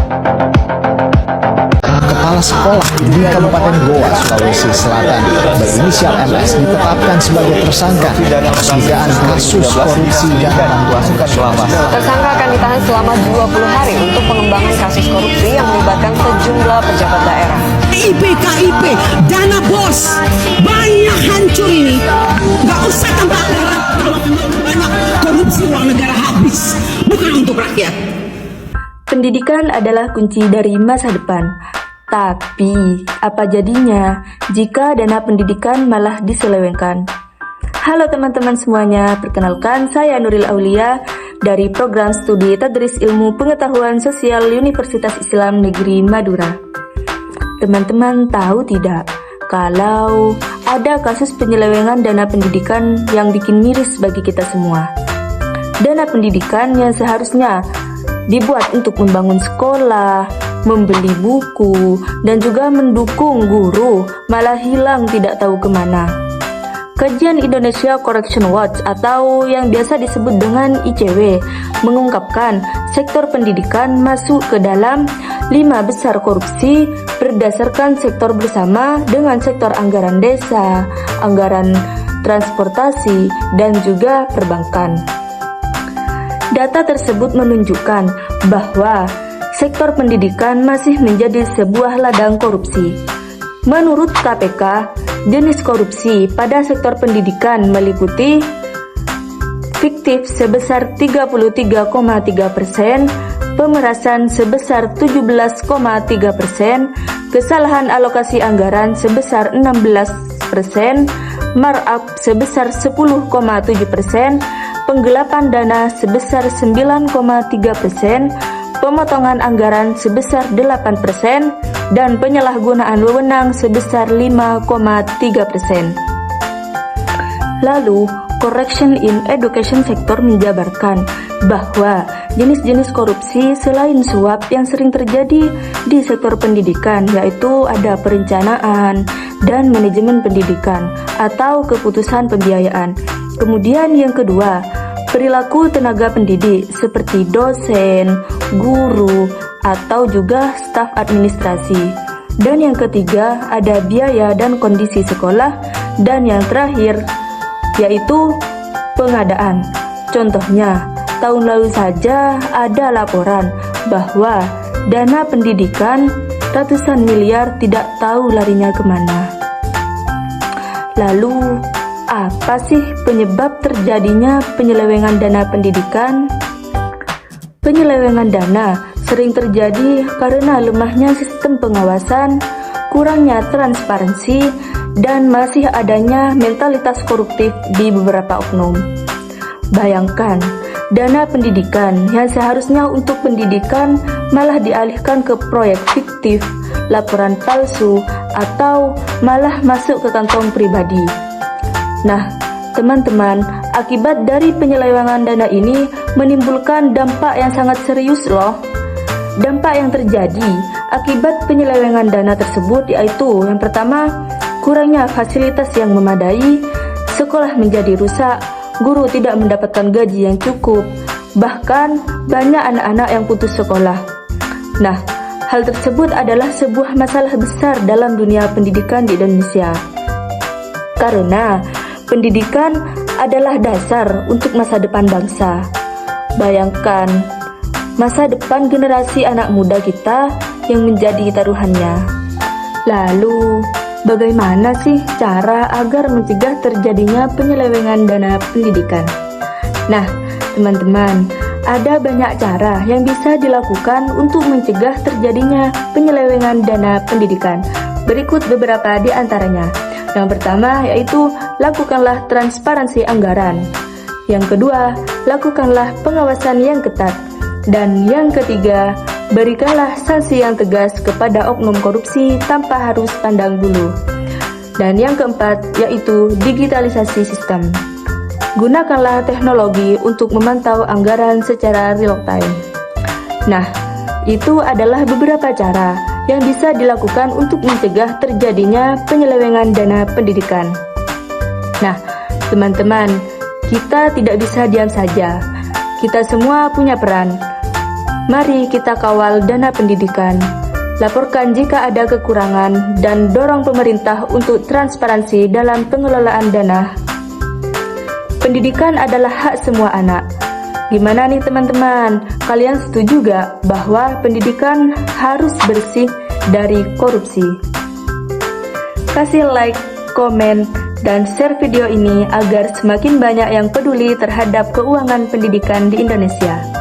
Kepala sekolah di Kabupaten Goa, Sulawesi Selatan berinisial MS ditetapkan sebagai tersangka atas dugaan kasus korupsi dana bantuan. Tersangka akan ditahan selama 20 hari untuk pengembangan kasus korupsi yang melibatkan sejumlah pejabat daerah. KIP, dana bos, banyak hancur ini. Gak usah tambah banyak korupsi uang negara habis, bukan untuk rakyat. Pendidikan adalah kunci dari masa depan. Tapi, apa jadinya jika dana pendidikan malah diselewengkan? Halo teman-teman semuanya, perkenalkan saya Nuril Aulia dari Program Studi Tadris Ilmu Pengetahuan Sosial Universitas Islam Negeri Madura. Teman-teman tahu tidak, kalau ada kasus penyelewengan dana pendidikan yang bikin miris bagi kita semua. Dana pendidikan yang seharusnya dibuat untuk membangun sekolah, membeli buku, dan juga mendukung guru, malah hilang tidak tahu kemana. Kajian Indonesia Corruption Watch atau yang biasa disebut dengan ICW mengungkapkan sektor pendidikan masuk ke dalam 5 besar korupsi berdasarkan sektor bersama dengan sektor anggaran desa, anggaran transportasi, dan juga perbankan. Data tersebut menunjukkan bahwa sektor pendidikan masih menjadi sebuah ladang korupsi. Menurut KPK, jenis korupsi pada sektor pendidikan meliputi fiktif sebesar 33,3%, pemerasan sebesar 17,3%, kesalahan alokasi anggaran sebesar 16%, markup sebesar 10,7%, penggelapan dana sebesar 9,3%, pemotongan anggaran sebesar 8%, dan penyalahgunaan wewenang sebesar 5,3%. Lalu, Correction in Education Sector menjabarkan bahwa jenis-jenis korupsi selain suap yang sering terjadi di sektor pendidikan, yaitu ada perencanaan dan manajemen pendidikan atau keputusan pembiayaan. Kemudian yang kedua, perilaku tenaga pendidik seperti dosen, guru, atau juga staf administrasi. Dan yang ketiga, ada biaya dan kondisi sekolah. Dan yang terakhir, yaitu pengadaan. Contohnya, tahun lalu saja ada laporan bahwa dana pendidikan ratusan miliar tidak tahu larinya kemana. Lalu, apa sih penyebab terjadinya penyelewengan dana pendidikan? Penyelewengan dana sering terjadi karena lemahnya sistem pengawasan, kurangnya transparansi, dan masih adanya mentalitas koruptif di beberapa oknum. Bayangkan, dana pendidikan yang seharusnya untuk pendidikan malah dialihkan ke proyek fiktif, laporan palsu, atau malah masuk ke kantong pribadi. Nah, teman-teman, akibat dari penyelewengan dana ini menimbulkan dampak yang sangat serius loh. Dampak yang terjadi akibat penyelewengan dana tersebut yaitu yang pertama, kurangnya fasilitas yang memadai, sekolah menjadi rusak, guru tidak mendapatkan gaji yang cukup, bahkan banyak anak-anak yang putus sekolah. Nah, hal tersebut adalah sebuah masalah besar dalam dunia pendidikan di Indonesia. Karena pendidikan adalah dasar untuk masa depan bangsa. Bayangkan, masa depan generasi anak muda kita yang menjadi taruhannya. Lalu, bagaimana sih cara agar mencegah terjadinya penyelewengan dana pendidikan? Nah, teman-teman, ada banyak cara yang bisa dilakukan untuk mencegah terjadinya penyelewengan dana pendidikan. Berikut beberapa di antaranya. Yang pertama yaitu lakukanlah transparansi anggaran. Yang kedua, lakukanlah pengawasan yang ketat. Dan yang ketiga, berikanlah sanksi yang tegas kepada oknum korupsi tanpa harus pandang bulu. Dan yang keempat yaitu digitalisasi sistem. Gunakanlah teknologi untuk memantau anggaran secara real time. Nah, itu adalah beberapa cara yang bisa dilakukan untuk mencegah terjadinya penyelewengan dana pendidikan. Nah, teman-teman, kita tidak bisa diam saja. Kita semua punya peran. Mari kita kawal dana pendidikan. Laporkan jika ada kekurangan dan dorong pemerintah untuk transparansi dalam pengelolaan dana. Pendidikan adalah hak semua anak. Gimana nih teman-teman? Kalian setuju gak bahwa pendidikan harus bersih dari korupsi? Kasih like, komen, dan share video ini agar semakin banyak yang peduli terhadap keuangan pendidikan di Indonesia.